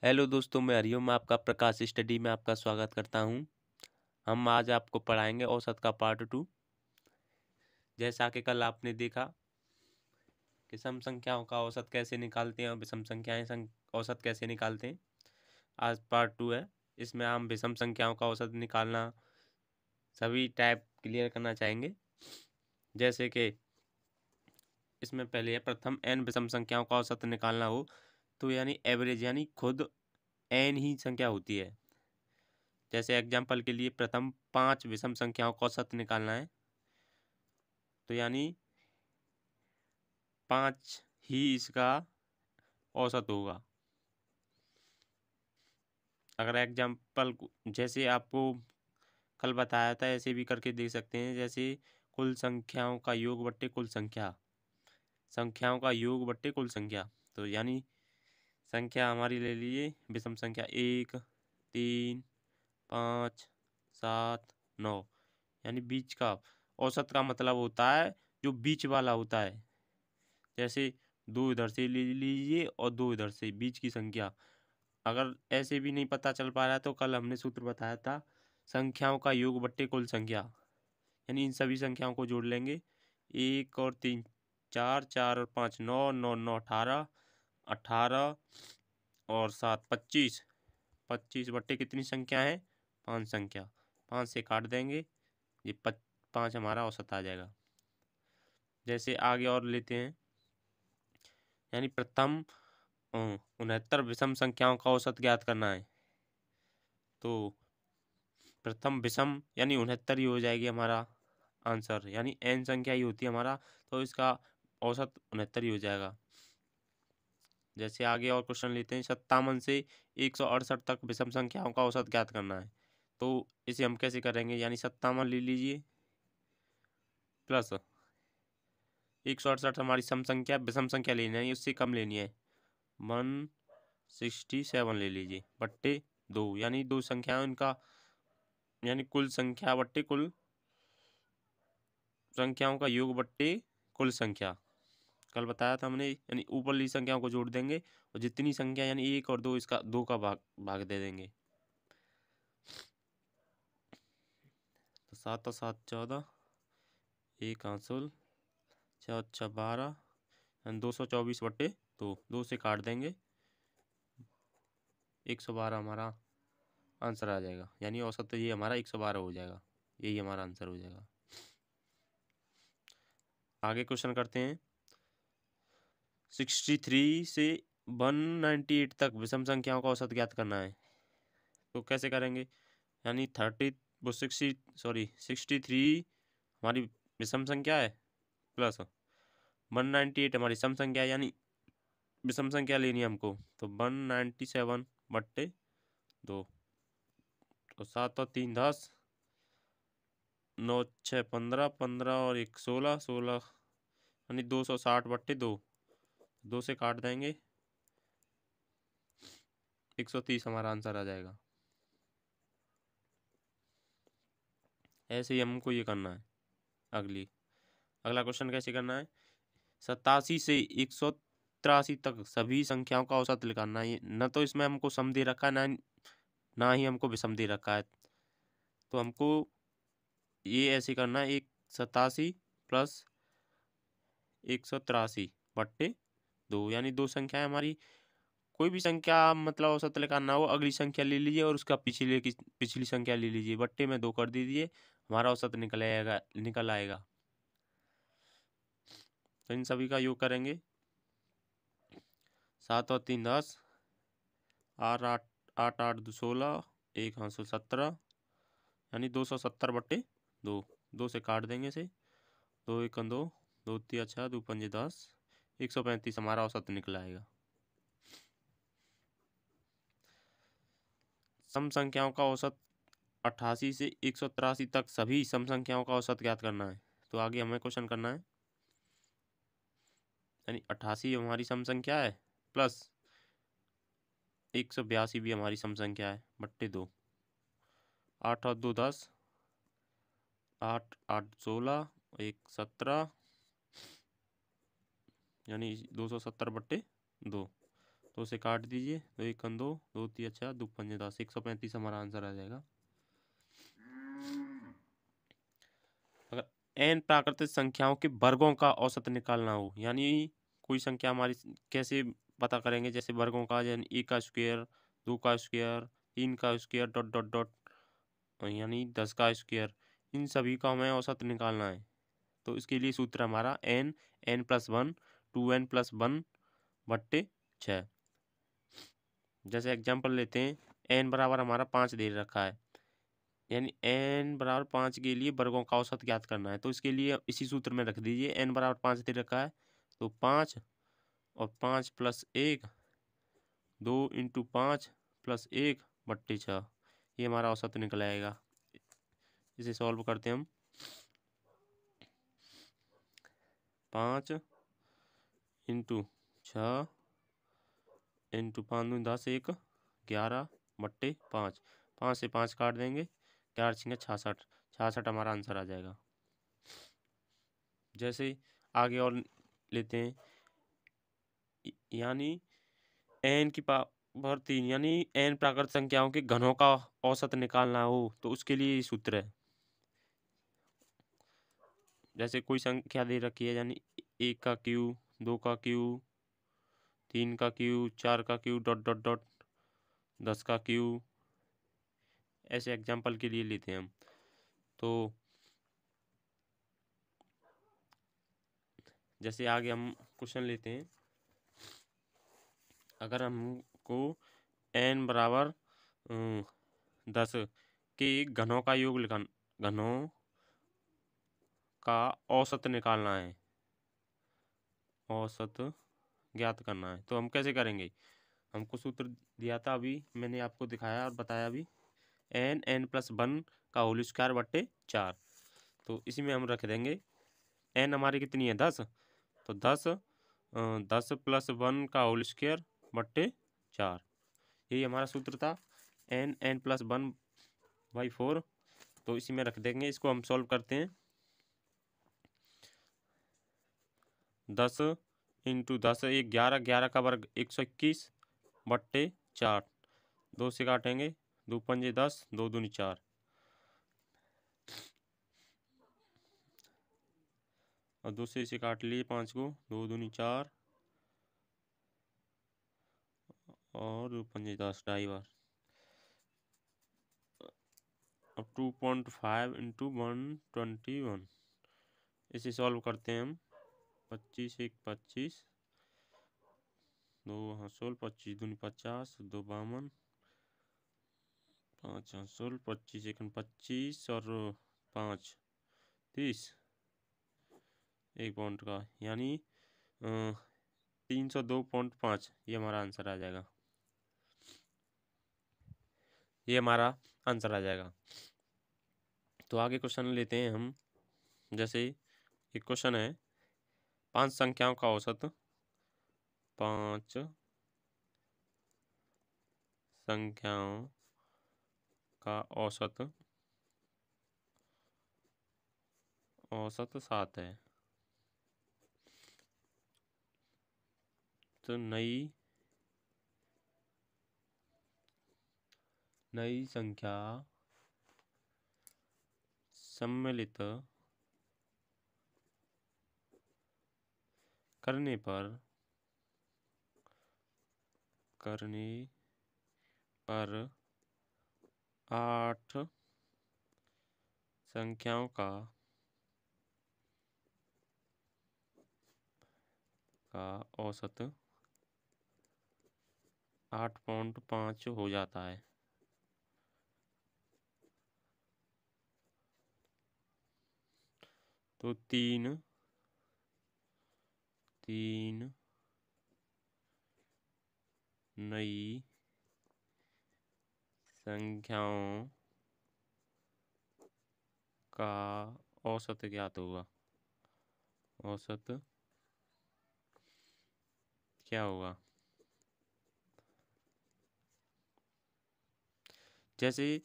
Hello दोस्तों, मैं हरिओम आपका प्रकाश स्टडी में आपका स्वागत करता हूं। हम आज आपको पढ़ाएंगे औसत का पार्ट 2। जैसा कि कल आपने देखा कि सम संख्याओं का औसत कैसे निकालते हैं और विषम संख्याएं औसत कैसे निकालते हैं। आज पार्ट 2 है। इसमें हम विषम संख्याओं का औसत निकालना सभी टाइप क्लियर करना चाहेंगे। जैसे कि इसमें पहले है प्रथम n विषम संख्याओं का औसत निकालना हो तो यानी एवरेज यानी खुद n ही संख्या होती है। जैसे एग्जाम्पल के लिए प्रथम 5 विषम संख्याओं का औसत निकालना है तो यानी 5 ही इसका औसत होगा। अगर एग्जाम्पल जैसे आपको कल बताया था ऐसे भी करके देख सकते हैं। जैसे कुल संख्याओं का योग बट्टे कुल संख्याओं का योग बट्टे कुल संख्या। तो यानी संख्या हमारी ले लीजिए विषम संख्या 1 3 5 7 9 यानी बीच का औसत का मतलब होता है जो बीच वाला होता है। जैसे 2 इधर से ले लीजिए और 2 इधर से, बीच की संख्या। अगर ऐसे भी नहीं पता चल पा रहा है तो कल हमने सूत्र बताया था संख्याओं का योग बट्टे कुल संख्या। यानी इन सभी संख्याओं को जोड़ लेंगे। 1 और 3 4, 4 और 5 9, 9 9 18, 18 और 7 25। 25 बट्टे कितनी संख्या है? 5 संख्या। 5 से काट देंगे, ये 5 हमारा औसत आ जाएगा। जैसे आगे और लेते हैं। यानी प्रथम 69 विषम संख्याओं का औसत ज्ञात करना है तो प्रथम विषम यानी 69 ही हो जाएगी हमारा आंसर। यानी n संख्या ही होती है हमारा, तो इसका औसत 69 ही हो जाएगा। जैसे आगे और क्वेश्चन लेते हैं। 57 से 168 तक विषम संख्याओं का औसत ज्ञात करना है तो इसे हम कैसे करेंगे? यानी 57 ले लीजिए प्लस 168 हमारी सम संख्या, विषम संख्या लेनी है, उससे कम लेनी है 167 ले लीजिए बट्टे 2। यानी दो संख्याओं इनका यानी कुल संख्या बट्टे कुल संख्याओं का योग बट्टे कुल संख्या। कल बताया था हमने। यानी ऊपरली संख्याओं को जोड़ देंगे और जितनी संख्या यानी 1 और 2 इसका 2 का भाग दे देंगे। तो 7 और 7 14, 1 हासिल 6 6 12 यानी 224 बट्टे 2 से काट देंगे 112 हमारा आंसर आ जाएगा। यानी औसत तो ये हमारा 112 हो जाएगा। यही हमारा आंसर हो जाएगा। आगे क्वेश्चन करते हैं। 63 से 198 तक विषम संख्याओं का औसत ज्ञात करना है तो कैसे करेंगे? यानी 63 हमारी विषम संख्या है प्लस 198 हमारी सम संख्या है। यानी विषम संख्या लेनी है हमको तो 197 बट्टे 2। तो 7 और 3 10, 9 6 15, 15 और 1 16, 16 यानी 260 बट्टे 2 से काट देंगे 130 हमारा आंसर आ जाएगा। ऐसे ही हमको ये करना है। अगला क्वेश्चन कैसे करना है? 87 से 183 तक सभी संख्याओं का औसत निकालना है। न तो इसमें हमको सम दे रखा है ना ही हमको विषम दे रखा है। तो हमको ये ऐसे करना है 87 प्लस 183 बट्टे 2। यानी दो संख्या है हमारी। कोई भी संख्या मतलब औसत निकालना हो, अगली संख्या ले लीजिए और उसका पिछली संख्या ले लीजिए, बट्टे में 2 कर दीजिए, हमारा औसत निकल आएगा। तो इन सभी का योग करेंगे। 7 और 3 10, 8 8 8 8 2 16, 1 हासिल 17 यानी 270 बट्टे 2 से काट देंगे इसे 2 1 2, 2 3 6 2 5 10, 135 हमारा औसत निकल आएगा। सम संख्याओं का औसत 88 से 183 तक सभी सम संख्याओं का औसत ज्ञात करना है तो आगे हमें क्वेश्चन करना है। यानी 88 हमारी सम संख्या है प्लस 182 भी हमारी सम संख्या है बट्टे 2। 8 और 2 10, 8 8 16, 1 17 यानी 270 बट्टे 2। तो उसे काट दीजिए। तो 1 कम 2, 2 3 अच्छा 2 पंजे 10, 135 हमारा आंसर आ जाएगा। अगर n प्राकृतिक संख्याओं के वर्गों का औसत निकालना हो, यानी कोई संख्या हमारी कैसे पता करेंगे, जैसे वर्गों का, यानी 1 का स्क्वायर, 2 का स्क्वायर, 3 का स्क्वायर डॉट डॉट डॉट, यानी 10 का स्क्वायर, इन सभी का हमें औसत निकालना है। तो इसके लिए सूत्र हमारा n+1 2n+1 बट्टे 6। जैसे एग्जांपल लेते हैं, n बराबर हमारा 5 दे रखा है, यानी n बराबर 5 के लिए वर्गों का औसत ज्ञात करना है। तो इसके लिए इसी सूत्र में रख दीजिए, n बराबर 5 दे रखा है, तो 5 और 5 + 1 2 × 5 + 1 बट्टे 6, ये हमारा औसत निकल आएगा। इसे सॉल्व करते हैं हम। 5 × 6 × 5 दूनी 10, 1 11 बट्टे 5, 5 से 5 काट देंगे, 4 × 6 66, 66 हमारा आंसर आ जाएगा। जैसे आगे और लेते हैं, यानी n की पावर 3, यानी n प्राकृत संख्याओं के घनों का औसत निकालना हो, तो उसके लिए ये सूत्र है। जैसे कोई संख्या दे रखी है, यानी 1 का क्यूब, 2 का क्यूब, 3 का क्यूब, 4 का क्यूब डॉट डॉट डॉट, 10 का क्यूब, ऐसे एग्जाम्पल के लिए लेते हैं हम। तो जैसे आगे हम क्वेश्चन लेते हैं, अगर हमको n बराबर 10 के घनों का योग घनों का औसत निकालना है, औसत ज्ञात करना है, तो हम कैसे करेंगे? हमको सूत्र दिया था, अभी मैंने आपको दिखाया और बताया भी, n+1 का होल स्क्वायर बट्टे 4। तो इसी में हम रख देंगे, n हमारी कितनी है 10, तो 10 + 1 का होल स्क्वायर बट्टे 4, यही हमारा सूत्र था, n+1/4। तो इसी में रख देंगे, इसको हम सॉल्व करते हैं। 10 × 10 1 11, 11 का वर्ग 121 बट्टे 4, 2 से काटेंगे, 2 पंजे 10, 2 दूनी 4, और 2 से इसे काट लिए 5 को, 2 दूनी 4 और 2 पंजे 10, 2.5 बार, अब 2.5 × 121, इसे सॉल्व करते हैं हम। 25 1 25, 2 हाँ 16, 25 दूनी 50, 2 52, 5 हाँ 16, 25 1 25 और 5 30, 1 पॉइंट का, यानी 302.5, ये हमारा आंसर आ जाएगा। ये हमारा आंसर आ जाएगा। तो आगे क्वेश्चन लेते हैं हम। जैसे एक क्वेश्चन है, 5 संख्याओं का औसत, 5 संख्याओं का औसत 7 है। तो नई संख्या सम्मिलित करने पर 8 संख्याओं का औसत 8.5 हो जाता है। तो 3 नई संख्याओं का औसत ज्ञात होगा। औसत क्या होगा? जैसे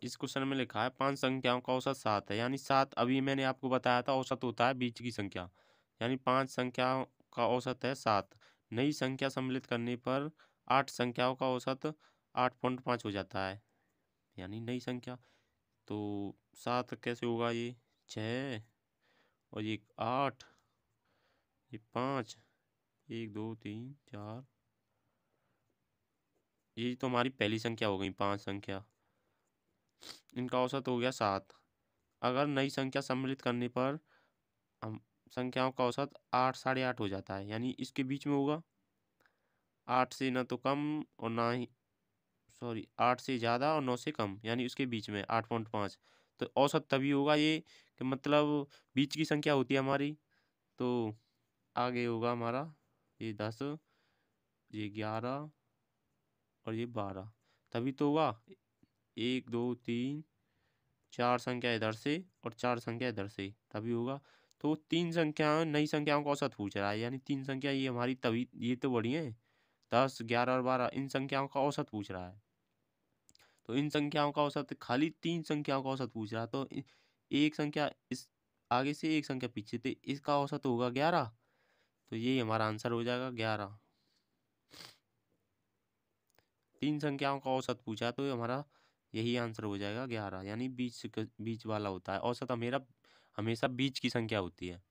इस क्वेश्चन में लिखा है 5 संख्याओं का औसत 7 है, यानी 7 अभी मैंने आपको बताया था औसत होता है बीच की संख्या, यानी 5 संख्याओं का औसत है 7। नई संख्या सम्मिलित करने पर 8 संख्याओं का औसत 8.5 हो जाता है। यानी नई संख्या तो 7 कैसे होगा, ये 6 और ये 8, ये 5, 1 2 3 4, ये तो हमारी पहली संख्या हो गई 5 संख्या, इनका औसत हो गया 7। अगर नई संख्या सम्मिलित करने पर हम संख्याओं का औसत 8 साढ़े 8 हो जाता है, यानी इसके बीच में होगा 8 से न तो कम और ना ही 8 से ज़्यादा और 9 से कम, यानी उसके बीच में 8.5। तो औसत तभी होगा ये कि मतलब बीच की संख्या होती है हमारी, तो आगे होगा हमारा ये 10, ये 11 और ये 12, तभी तो होगा 1 2 3 4 संख्या इधर से और 4 संख्या इधर से, तभी होगा। तो 3 संख्या नई संख्याओं का औसत पूछ रहा है, यानी 3 संख्या ये हमारी, तभी ये तो बड़ी है 10 11 और 12, इन संख्याओं का औसत पूछ रहा है। तो इन संख्याओं का औसत, खाली 3 संख्याओं का औसत पूछ रहा है, तो एक संख्या इस आगे से एक संख्या पीछे, तो इसका औसत होगा 11, तो यही हमारा आंसर हो जाएगा 11। 3 संख्याओं का औसत पूछा तो हमारा यही आंसर हो जाएगा 11, यानी बीच वाला होता है औसत, हमेशा बीच की संख्या होती है।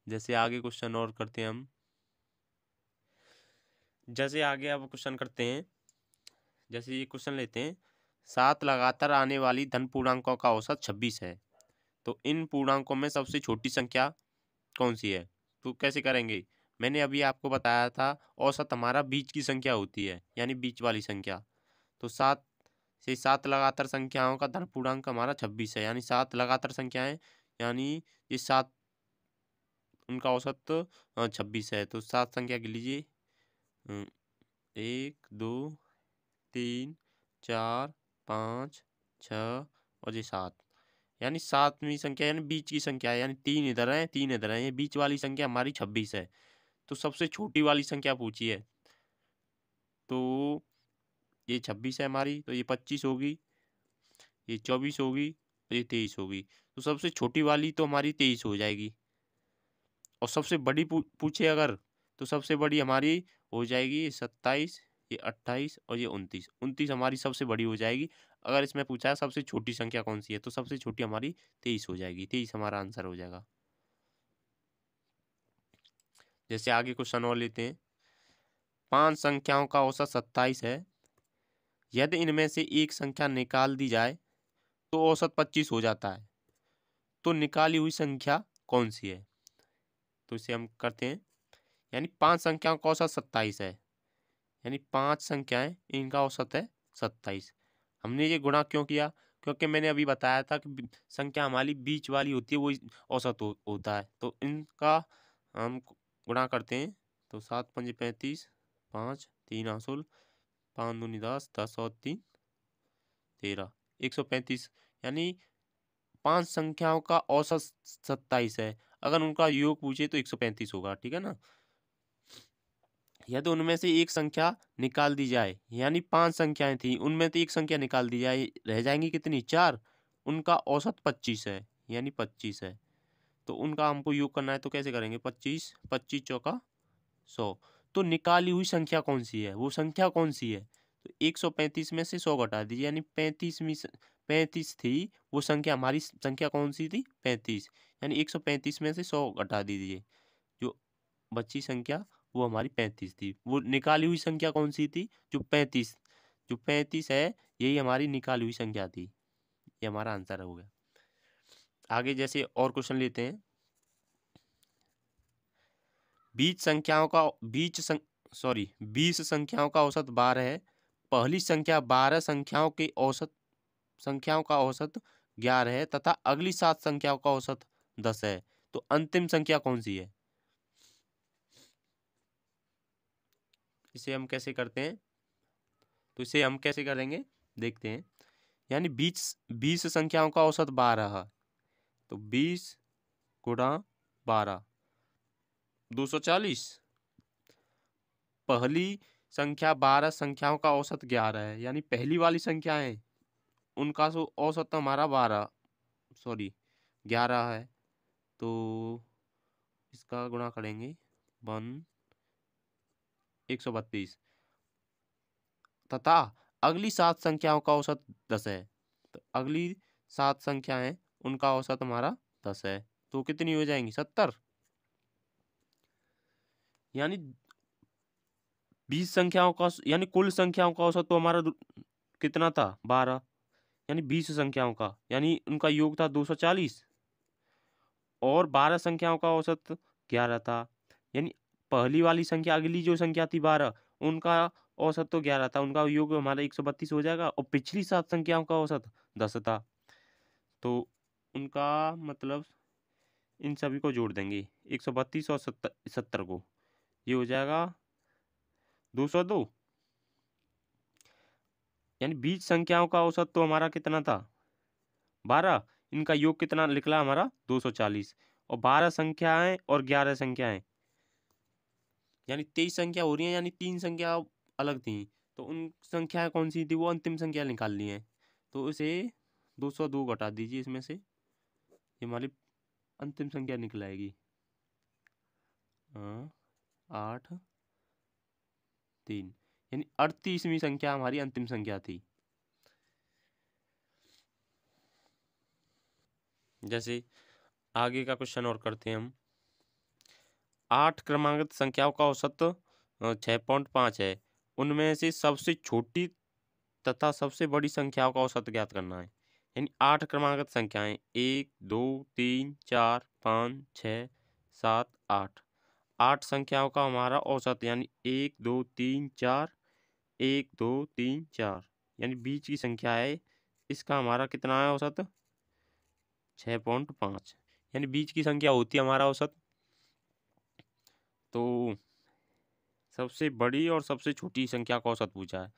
जैसे आगे क्वेश्चन और करते हैं हम, जैसे आगे अब क्वेश्चन करते हैं, जैसे ये क्वेश्चन लेते हैं, 7 लगातार आने वाली धन पूर्णांकों का औसत 26 है, तो इन पूर्णांकों में सबसे छोटी संख्या कौन सी है? तो कैसे करेंगे, मैंने अभी आपको बताया था औसत हमारा बीच की संख्या होती है, यानी बीच वाली संख्या। तो 7 लगातार संख्याओं का धन पूर्णांक हमारा 26 है, यानी 7 लगातार संख्याएं, यानी ये 7, उनका औसत 26 है। तो 7 संख्या गिन लीजिए, 1 2 3 4 5 6 और ये 7, यानी 7वीं संख्या, यानी बीच की संख्या है, यानी 3 इधर है 3 इधर है, ये बीच वाली संख्या हमारी 26 है। तो सबसे छोटी वाली संख्या पूछी है, तो ये 26 है हमारी, तो ये 25 होगी, ये 24 होगी और ये 23 होगी। तो सबसे छोटी वाली तो हमारी 23 हो जाएगी, और सबसे बड़ी पूछे अगर, तो सबसे बड़ी हमारी हो जाएगी ये 27, ये 28 और ये 29। 29 हमारी सबसे बड़ी हो जाएगी। अगर इसमें पूछा है सबसे छोटी संख्या कौन सी है, तो सबसे छोटी हमारी 23 हो जाएगी, 23 हमारा आंसर हो जाएगा। जैसे आगे क्वेश्चन और लेते हैं, 5 संख्याओं का औसत 27 है, यदि इनमें से एक संख्या निकाल दी जाए तो औसत 25 हो जाता है, तो निकाली हुई संख्या कौन सी है? तो इसे हम करते हैं, यानी 5 संख्याओं का औसत 27 है, यानी 5 संख्याएं, इनका औसत है 27। हमने ये गुणा क्यों किया? क्योंकि मैंने अभी बताया था कि संख्या हमारी बीच वाली होती है, वो औसत होता है। तो इनका हम गुणा करते हैं, तो 7 पंजे 35, 5 3 हासुल, 5 दूनी 10, 10 और 3 13, 135, यानी 5 संख्याओं का औसत 27 है। अगर उनका योग पूछे तो 135 होगा, ठीक है ना। यदि उनमें से एक संख्या निकाल दी जाए, यानी 5 संख्याएं थी, उनमें से एक संख्या निकाल दी जाए, रह जाएंगी कितनी? 4। उनका औसत 25 है, यानी 25 है। तो उनका हमको योग करना है, तो कैसे करेंगे? 25 25 चौका 100। तो निकाली हुई संख्या कौन सी है, वो संख्या कौन सी है? तो 135 में से 100 घटा दीजिए, यानी 35 थी वो संख्या, हमारी संख्या कौन सी थी? 35, यानी 135 में से 100 घटा दीजिए, जो बची संख्या वो हमारी 35 थी। वो निकाली हुई संख्या कौन सी थी? जो 35 है, यही हमारी निकाली हुई संख्या थी। ये हमारा आंसर हो गया। आगे जैसे और क्वेश्चन लेते हैं, 20 संख्याओं का औसत 12 है, पहली संख्या 12 संख्याओं का औसत 11 है तथा अगली 7 संख्याओं का औसत 10 है, तो अंतिम संख्या कौन सी है? इसे हम कैसे करते हैं? तो इसे हम कैसे करेंगे देखते हैं, यानी 20 संख्याओं का औसत 12 है, तो 20 गुणा 12 240। पहली संख्या 12 संख्याओं का औसत 11 है, यानी पहली वाली संख्या है उनका औसत हमारा 11 है, तो इसका गुणा करेंगे 1 132 तथा अगली 7 संख्याओं का औसत 10 है। तो अगली 7 संख्याएं उनका औसत हमारा 10 है, तो कितनी हो जाएंगी 70। यानी 20 संख्याओं का यानी कुल संख्याओं का औसत तो हमारा कितना था 12, यानी 20 संख्याओं का यानी उनका योग था 240 और 12 संख्याओं का औसत 11 था। यानी पहली वाली संख्या अगली जो संख्या थी 12 उनका औसत तो 11 था, उनका योग हमारा 132 हो जाएगा और पिछली 7 संख्याओं का औसत 10 था। तो उनका मतलब इन सभी को जोड़ देंगे 132 और 70 को, ये हो जाएगा 202। यानी 20 संख्याओं का औसत तो हमारा कितना था 12, इनका योग कितना निकला हमारा 240 और 12 संख्याएं और 11 संख्याएं यानी 23 संख्या हो रही है, यानी 3 संख्या अलग थी, तो उन संख्याएं कौन सी थी वो अंतिम संख्या निकालनी है। तो इसे 202 घटा दीजिए इसमें से, ये हमारी अंतिम संख्या निकल आएगी 8 3, यानी 38वीं संख्या हमारी अंतिम संख्या थी। जैसे आगे का क्वेश्चन और करते हैं हम। 8 क्रमांकित संख्याओं का औसत 6.5 है, उनमें से सबसे छोटी तथा सबसे बड़ी संख्याओं का औसत ज्ञात करना है। यानी 8 क्रमांकित संख्याएं 1 2 3 4 5 6 7 8, 8 संख्याओं का हमारा औसत यानी 1 2 3 4 1 2 3 4, यानी बीच की संख्या है, इसका हमारा कितना है औसत 6.5, यानी बीच की संख्या होती है हमारा औसत। तो सबसे बड़ी और सबसे छोटी संख्या का औसत पूछा है,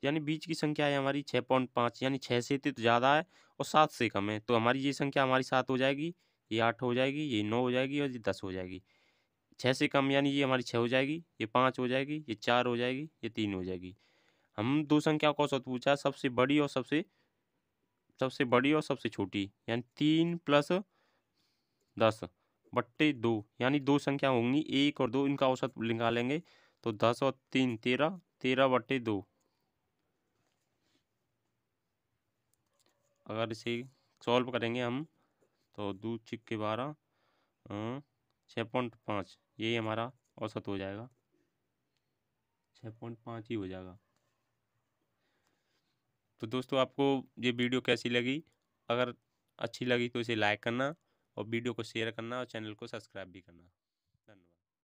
यानी बीच की संख्या है हमारी 6.5, यानी 6 से तो ज़्यादा है और 7 से कम है, तो हमारी ये संख्या हमारी 7 हो जाएगी, ये 8 हो जाएगी, ये 9 हो जाएगी और ये 10 हो जाएगी। 6 से कम यानी ये हमारी 6 हो जाएगी, ये 5 हो जाएगी, ये 4 हो जाएगी, ये 3 हो जाएगी। हम दो संख्या का औसत पूछा है, सबसे बड़ी और सबसे छोटी, यानी 3 + 10/2, यानी 2 संख्या होंगी 1 और 2, इनका औसत निकालेंगे तो 10 और 3 13, 13/2। अगर इसे सॉल्व करेंगे हम तो 2 छिक्के 12 6.5, यही हमारा औसत हो जाएगा, 6.5 ही हो जाएगा। तो दोस्तों आपको ये वीडियो कैसी लगी? अगर अच्छी लगी तो इसे लाइक करना और वीडियो को शेयर करना और चैनल को सब्सक्राइब भी करना।